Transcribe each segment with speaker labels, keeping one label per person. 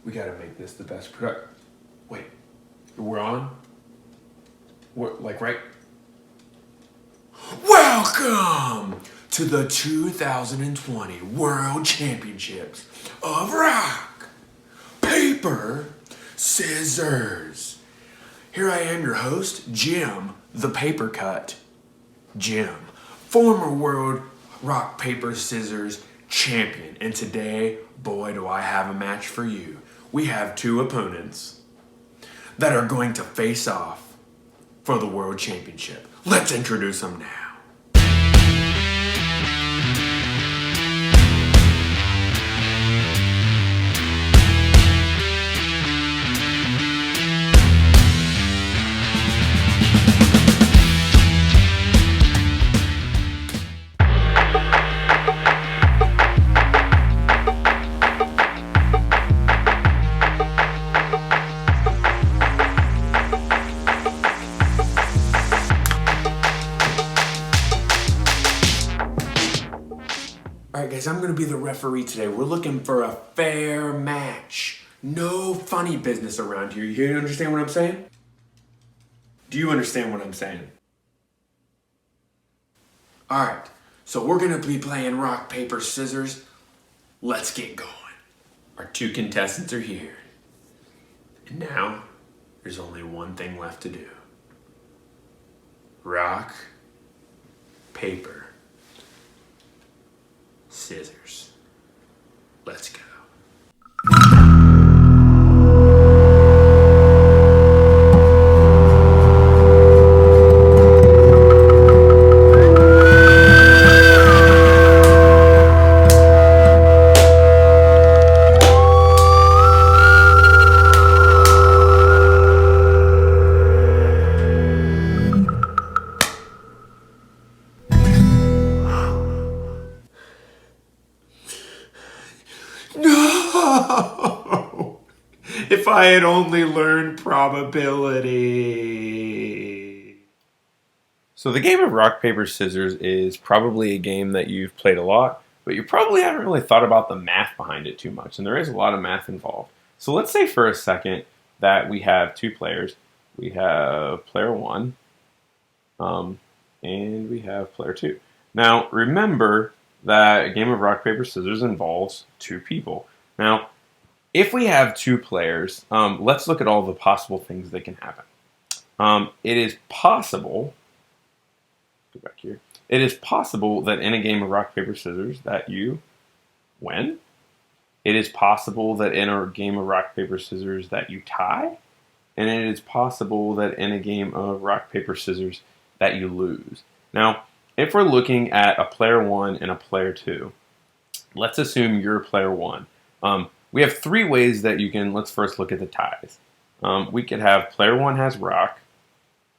Speaker 1: We gotta make this the best product. Wait, we're on? We're, like, right? Welcome to the 2020 World Championships of Rock, Paper, Scissors. Here I am, your host, Jim, the Paper Cut. Jim, former World Rock, Paper, Scissors champion. And today, boy, do I have a match for you. We have two opponents that are going to face off for the World Championship. Let's introduce them now. Alright guys, I'm going to be the referee today. We're looking for a fair match. No funny business around here. You understand what I'm saying? Do you understand what I'm saying? Alright, so we're going to be playing rock, paper, scissors. Let's get going. Our two contestants are here. And now, there's only one thing left to do. Rock, paper, scissors. Let's go. No! If I had only learned probability.
Speaker 2: So the game of rock, paper, scissors is probably a game that you've played a lot, but you probably haven't really thought about the math behind it too much, and there is a lot of math involved. So let's say for a second that we have two players. We have player one, and we have player two. Now remember that a game of rock, paper, scissors involves two people. Now, if we have two players, let's look at all the possible things that can happen. It is possible. Go back here. It is possible that in a game of rock, paper, scissors that you win. It is possible that in a game of rock, paper, scissors that you tie. And it is possible that in a game of rock, paper, scissors that you lose. Now, if we're looking at a player one and a player two, let's assume you're player one. We have three ways that you can, let's first look at the ties. We could have player one has rock,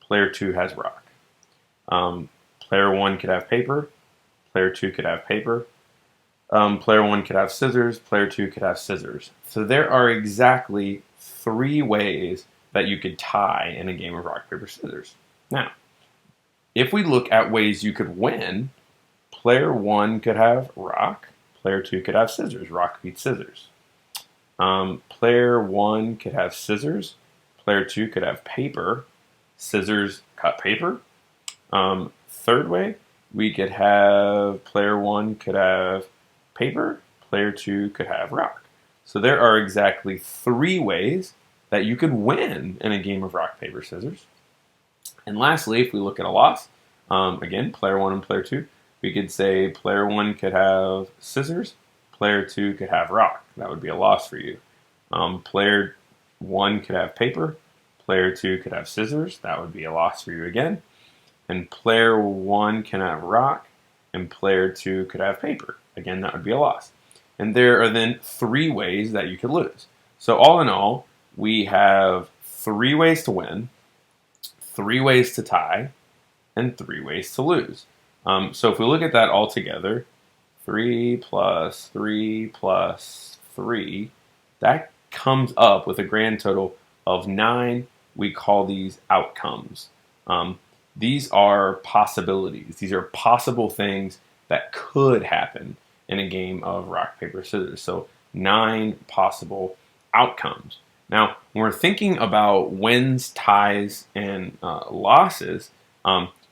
Speaker 2: player two has rock. Player one could have paper, player two could have paper. Player one could have scissors, player two could have scissors. So there are exactly three ways that you could tie in a game of rock, paper, scissors. Now, if we look at ways you could win, player one could have rock, player two could have scissors. Rock beats scissors. Player one could have scissors, player two could have paper, scissors cut paper. Third way, we could have player one could have paper, player two could have rock. So there are exactly three ways that you could win in a game of rock, paper, scissors. And lastly, if we look at a loss, again, player one and player two, we could say player one could have scissors, player two could have rock. That would be a loss for you. Player one could have paper, player two could have scissors. That would be a loss for you again. And player one can have rock, and player two could have paper. Again, that would be a loss. And there are then three ways that you could lose. So all in all, we have three ways to win, three ways to tie, and three ways to lose. So if we look at that all together, 3 plus 3 plus 3, that comes up with a grand total of 9. We call these outcomes. These are possibilities. These are possible things that could happen in a game of rock, paper, scissors. So 9 possible outcomes. Now, when we're thinking about wins, ties, and losses,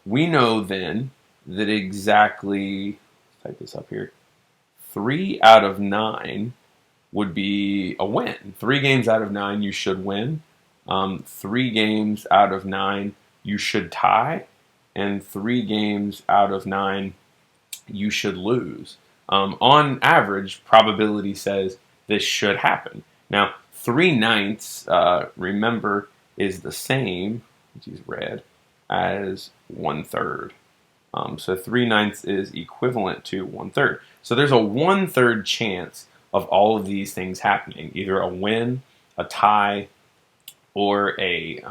Speaker 2: we know then that exactly, let's type this up here, 3 out of 9 would be a win. 3 games out of 9 you should win. 3 games out of 9 you should tie. And 3 games out of 9 you should lose. On average, probability says this should happen. Now, 3/9, remember, is the same, let's use red, as 1/3. So 3/9 is equivalent to 1/3. So there's a 1/3 chance of all of these things happening, either a win, a tie, or a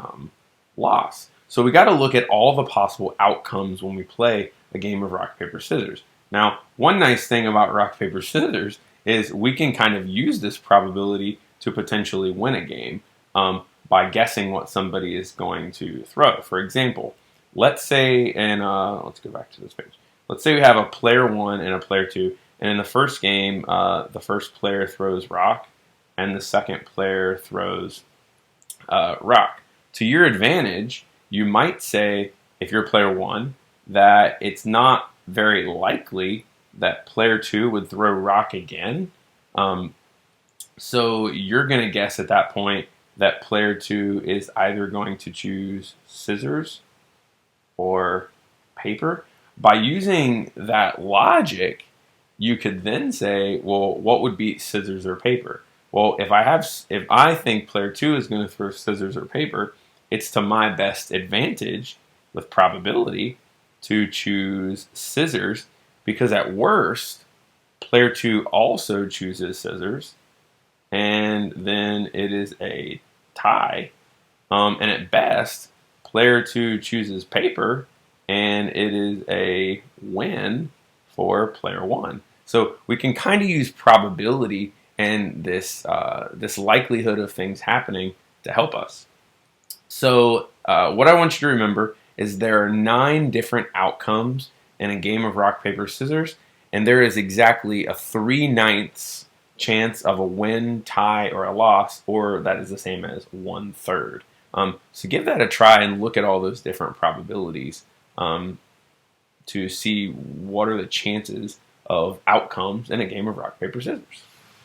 Speaker 2: loss. So we got to look at all the possible outcomes when we play a game of rock, paper, scissors. Now, one nice thing about rock, paper, scissors is we can kind of use this probability to potentially win a game by guessing what somebody is going to throw. For example, let's say, and let's go back to this page. Let's say we have a player 1 and a player 2, and in the first game, the first player throws rock, and the second player throws rock. To your advantage, you might say, if you're player 1, that it's not very likely that player 2 would throw rock again. So you're going to guess at that point that player 2 is either going to choose scissors or paper. By using that logic, you could then say, well, what would beat scissors or paper? Well, if I think player 2 is going to throw scissors or paper, it's to my best advantage with probability to choose scissors, because at worst, player 2 also chooses scissors, and then it is a tie. And at best, player 2 chooses paper, and it is a win for player 1. So we can kind of use probability and this likelihood of things happening to help us. So what I want you to remember is there are 9 different outcomes in a game of rock, paper, scissors, and there is exactly a 3/9 chance of a win, tie, or a loss, or that is the same as 1/3. So give that a try and look at all those different probabilities to see what are the chances of outcomes in a game of rock, paper, scissors.